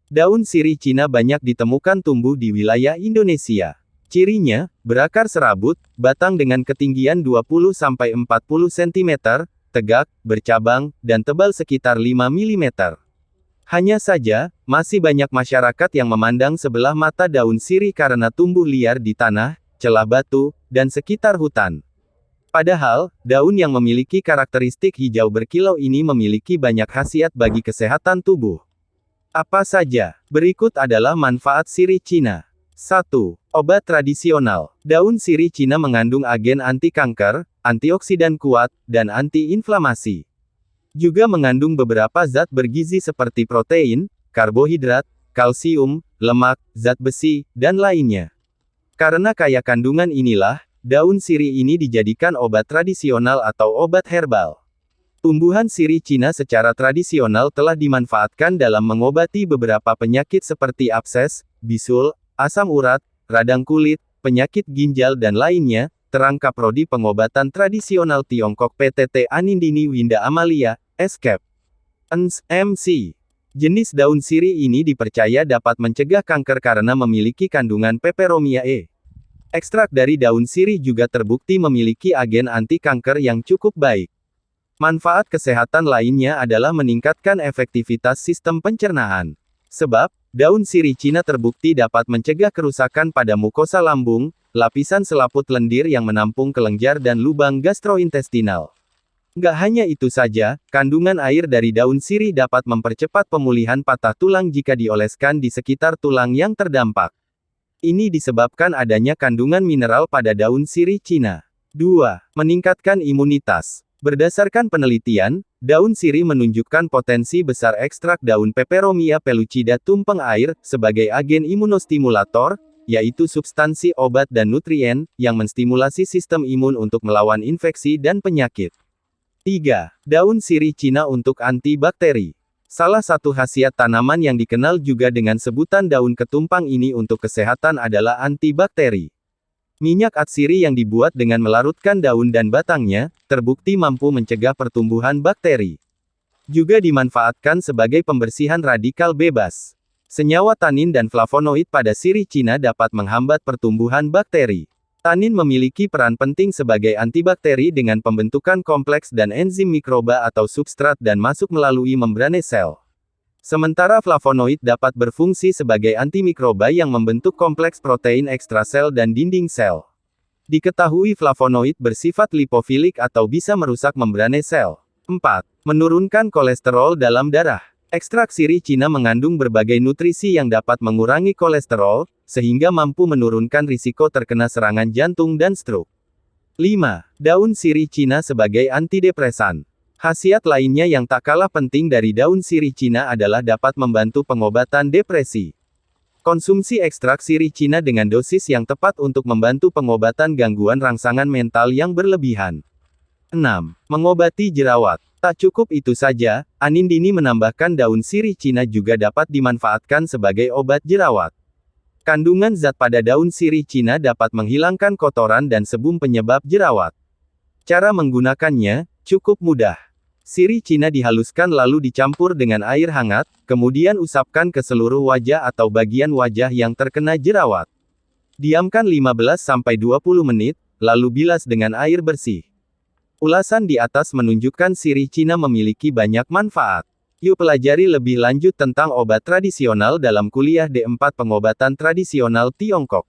Daun sirih Cina banyak ditemukan tumbuh di wilayah Indonesia. Cirinya, berakar serabut, batang dengan ketinggian 20–40 cm, tegak, bercabang, dan tebal sekitar 5 mm. Hanya saja, masih banyak masyarakat yang memandang sebelah mata daun sirih karena tumbuh liar di tanah, celah batu, dan sekitar hutan. Padahal, daun yang memiliki karakteristik hijau berkilau ini memiliki banyak khasiat bagi kesehatan tubuh. Apa saja? Berikut adalah manfaat sirih Cina. 1. Obat tradisional. Daun sirih Cina mengandung agen anti kanker, antioksidan kuat, dan anti-inflamasi. Juga mengandung beberapa zat bergizi seperti protein, karbohidrat, kalsium, lemak, zat besi, dan lainnya. Karena kaya kandungan inilah, daun sirih ini dijadikan obat tradisional atau obat herbal. Tumbuhan sirih Cina secara tradisional telah dimanfaatkan dalam mengobati beberapa penyakit seperti abses, bisul, asam urat, radang kulit, penyakit ginjal dan lainnya, terangkap prodi pengobatan tradisional Tiongkok PTT Anindini Winda Amalia, Escape. ENS, MC. Jenis daun sirih ini dipercaya dapat mencegah kanker karena memiliki kandungan peperomia E. Ekstrak dari daun sirih juga terbukti memiliki agen anti kanker yang cukup baik. Manfaat kesehatan lainnya adalah meningkatkan efektivitas sistem pencernaan. Sebab, daun sirih Cina terbukti dapat mencegah kerusakan pada mukosa lambung, lapisan selaput lendir yang menampung kelenjar dan lubang gastrointestinal. Nggak hanya itu saja, kandungan air dari daun sirih dapat mempercepat pemulihan patah tulang jika dioleskan di sekitar tulang yang terdampak. Ini disebabkan adanya kandungan mineral pada daun sirih Cina. 2. Meningkatkan imunitas. Berdasarkan penelitian, daun sirih menunjukkan potensi besar ekstrak daun Peperomia pellucida tumpeng air, sebagai agen imunostimulator, yaitu substansi obat dan nutrien, yang menstimulasi sistem imun untuk melawan infeksi dan penyakit. 3. Daun sirih Cina untuk antibakteri. Salah satu khasiat tanaman yang dikenal juga dengan sebutan daun ketumpang ini untuk kesehatan adalah antibakteri. Minyak atsiri yang dibuat dengan melarutkan daun dan batangnya, terbukti mampu mencegah pertumbuhan bakteri. Juga dimanfaatkan sebagai pembersihan radikal bebas. Senyawa tanin dan flavonoid pada sirih Cina dapat menghambat pertumbuhan bakteri. Tanin memiliki peran penting sebagai antibakteri dengan pembentukan kompleks dan enzim mikroba atau substrat dan masuk melalui membrane sel. Sementara flavonoid dapat berfungsi sebagai antimikroba yang membentuk kompleks protein ekstrasel dan dinding sel. Diketahui flavonoid bersifat lipofilik atau bisa merusak membrane sel. 4. Menurunkan kolesterol dalam darah. Ekstrak sirih Cina mengandung berbagai nutrisi yang dapat mengurangi kolesterol, sehingga mampu menurunkan risiko terkena serangan jantung dan stroke. 5. Daun sirih Cina sebagai antidepresan. Khasiat lainnya yang tak kalah penting dari daun sirih Cina adalah dapat membantu pengobatan depresi. Konsumsi ekstrak sirih Cina dengan dosis yang tepat untuk membantu pengobatan gangguan rangsangan mental yang berlebihan. 6. Mengobati jerawat. Tak cukup itu saja, Anindini menambahkan daun sirih Cina juga dapat dimanfaatkan sebagai obat jerawat. Kandungan zat pada daun sirih Cina dapat menghilangkan kotoran dan sebum penyebab jerawat. Cara menggunakannya cukup mudah. Sirih Cina dihaluskan lalu dicampur dengan air hangat, kemudian usapkan ke seluruh wajah atau bagian wajah yang terkena jerawat. Diamkan 15–20 menit, lalu bilas dengan air bersih. Ulasan di atas menunjukkan sirih Cina memiliki banyak manfaat. Yuk pelajari lebih lanjut tentang obat tradisional dalam kuliah D4 Pengobatan Tradisional Tiongkok.